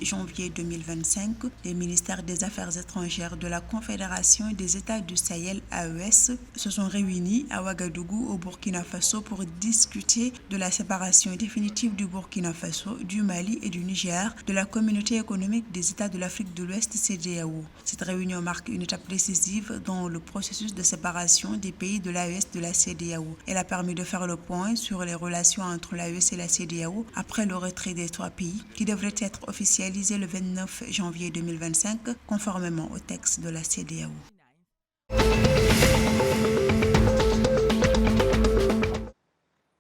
janvier 2025, les ministères des Affaires étrangères de la Confédération des États du Sahel AES se sont réunis à Ouagadougou au Burkina Faso pour discuter de la séparation définitive du Burkina Faso, du Mali et du Niger de la Communauté économique des États de l'Afrique de l'Ouest CEDEAO. Cette réunion marque une étape décisive dans le processus de séparation des pays de l'AES de la CEDEAO. Elle a permis de faire le point sur les relations entre l'AES et la CEDEAO après le retrait des trois pays qui devrait être officialisé le 29 janvier 2025 conformément au texte de la CEDEAO.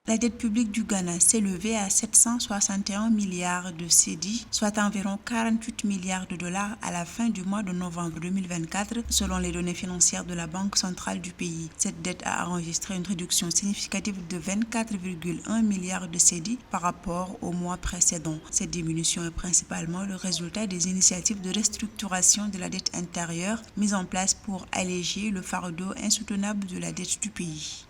La dette publique du Ghana s'est élevée à 761 milliards de cedi, soit environ 48 milliards de dollars à la fin du mois de novembre 2024, selon les données financières de la Banque centrale du pays. Cette dette a enregistré une réduction significative de 24,1 milliards de cedi par rapport au mois précédent. Cette diminution est principalement le résultat des initiatives de restructuration de la dette intérieure mises en place pour alléger le fardeau insoutenable de la dette du pays.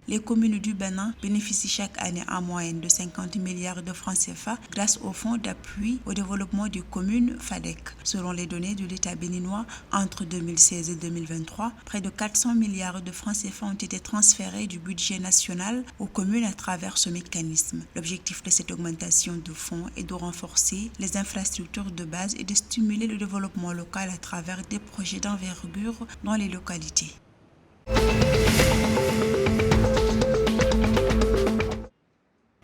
Les communes du Bénin bénéficient chaque année en moyenne de 50 milliards de francs CFA grâce au Fonds d'appui au développement des communes FADEC. Selon les données de l'État béninois, entre 2016 et 2023, près de 400 milliards de francs CFA ont été transférés du budget national aux communes à travers ce mécanisme. L'objectif de cette augmentation de fonds est de renforcer les infrastructures de base et de stimuler le développement local à travers des projets d'envergure dans les localités.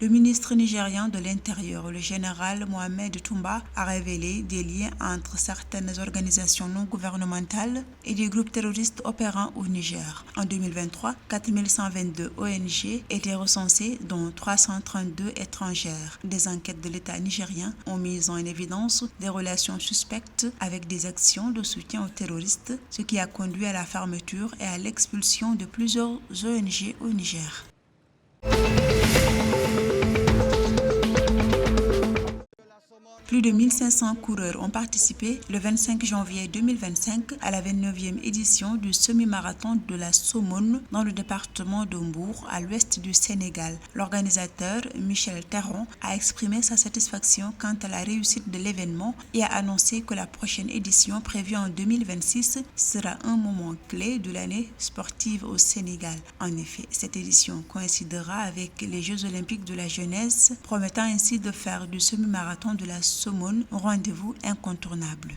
Le ministre nigérian de l'Intérieur, le général Mohamed Toumba, a révélé des liens entre certaines organisations non gouvernementales et des groupes terroristes opérant au Niger. En 2023, 4122 ONG étaient recensées, dont 332 étrangères. Des enquêtes de l'État nigérien ont mis en évidence des relations suspectes avec des actions de soutien aux terroristes, ce qui a conduit à la fermeture et à l'expulsion de plusieurs ONG au Niger. Plus de 1500 coureurs ont participé le 25 janvier 2025 à la 29e édition du semi-marathon de la Somone dans le département de Mbour, à l'ouest du Sénégal. L'organisateur, Michel Terron, a exprimé sa satisfaction quant à la réussite de l'événement et a annoncé que la prochaine édition prévue en 2026 sera un moment clé de l'année sportive au Sénégal. En effet, cette édition coïncidera avec les Jeux olympiques de la jeunesse, promettant ainsi de faire du semi-marathon de la Somone un rendez-vous incontournable.